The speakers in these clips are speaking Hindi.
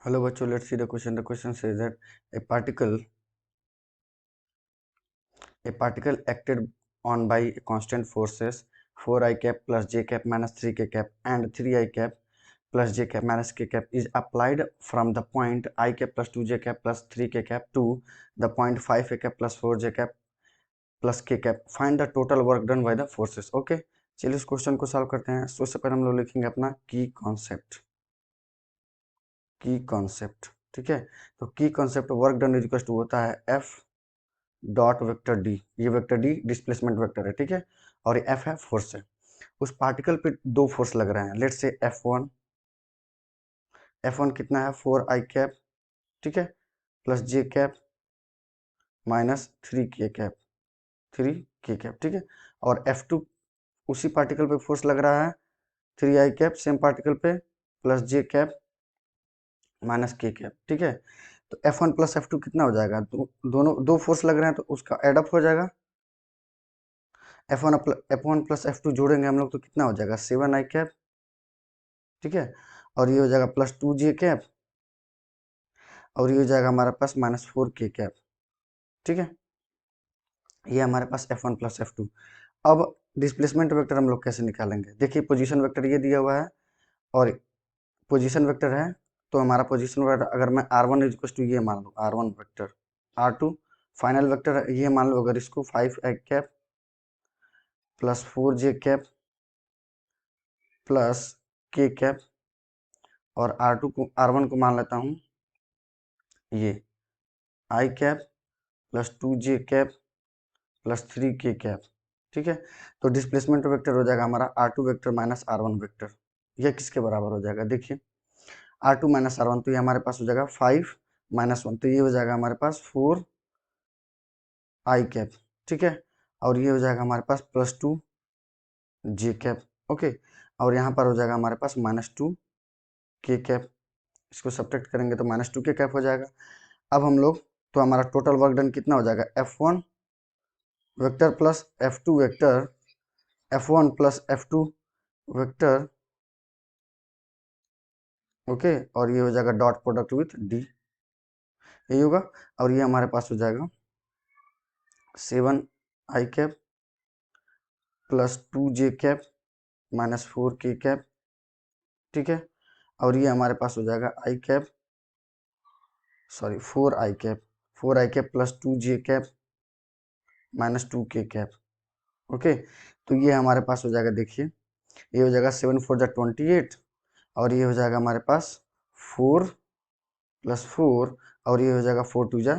Hello बच्चों, let's see the question. The question says that a particle acted on by constant forces 4i cap plus j cap minus 3k cap and 3i cap plus j cap minus k cap is applied from the point I cap plus 2j cap plus 3k cap to the point 5a cap plus 4j cap plus k cap. Find the total work done by the forces. Okay, चलिए इस क्वेश्चन को सॉल्व करते हैं. उससे पहले हम लोग लिखेंगे अपना की कॉन्सेप्ट. ठीक है, तो की concept work done is to होता है एफ डॉट वेक्टर डी. ये वेक्टर डी डिस्प्लेसमेंट वेक्टर है. ठीक है, और एफ है फोर्स है. उस पार्टिकल पे दो फोर्स लग रहे हैं. लेट्स से F1 कितना है 4i कैप. ठीक है, प्लस जे कैप माइनस 3k कैप. ठीक है, और F2 उसी पार्टिकल पे फोर्स लग रहा है 3i कैप सेम पार्टिकल पे प्लस जे कैप माइनस के कैप. ठीक है, तो F1 प्लस F2 कितना हो जाएगा. दोनों दो फोर्स लग रहे हैं तो उसका एडअप हो जाएगा. F1 प्लस F2 जोड़ेंगे हम लोग तो कितना हो जाएगा 7i कैप. ठीक है, और ये हो जाएगा प्लस 2j कैप और ये हो जाएगा हमारे पास माइनस 4k कैप. ठीक है, ये हमारे पास F1 प्लस F2. अब डिस्प्लेसमेंट वेक्टर हम लोग कैसे निकालेंगे. देखिए पोजीशन वेक्टर ये दिया हुआ है और पोजीशन वेक्टर है, तो हमारा पोजीशन वेक्टर अगर मैं r1 इज टू ये मान लो r1 vector, r2 final vector ये मान लो अगर इसको 5i cap plus 4j cap plus k cap और r1 को मान लेता हूँ ये i cap plus 2j cap plus 3k cap. ठीक है, तो डिस्प्लेसमेंट वेक्टर हो जाएगा हमारा r2 vector minus r1 vector. यह किसके बराबर हो जाएगा. देखिए r2 माइनस r1 तो ये हमारे पास हो जाएगा 5 माइनस 1 तो ये हो जाएगा हमारे पास 4i कैप. ठीक है, और ये हो जाएगा हमारे पास प्लस 2j कैप. ओके, और यहाँ पर हो जाएगा हमारे पास माइनस 2k कैप. इसको सब्ट्रैक्ट करेंगे तो माइनस 2k कैप हो जाएगा. अब हम लोग तो हमारा टोटल वर्क डन कितना हो जाएगा F1 vector plus F2 vector F1 plus F2 vector. Okay, और ये हो जाएगा डॉट प्रोडक्ट विथ डी. यही होगा, और ये हमारे पास हो जाएगा 7i cap plus 2j cap minus 4k cap. ठीक है, और ये हमारे पास हो जाएगा i cap 4i cap plus 2j cap minus 2k cap. Okay, तो ये हमारे पास हो जाएगा. देखिए ये हो जाएगा 7 4 जा 28 और ये हो जाएगा हमारे पास 4 प्लस 4 और ये हो जाएगा 4 2 जा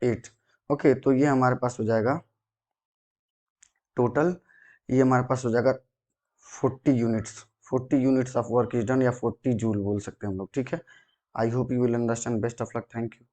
8. ओके, तो ये हमारे पास हो जाएगा टोटल. ये हमारे पास हो जाएगा 40 units of work is done या 40 जूल बोल सकते हैं हम लोग. ठीक है, I hope you will understand. Best of luck. Thank you.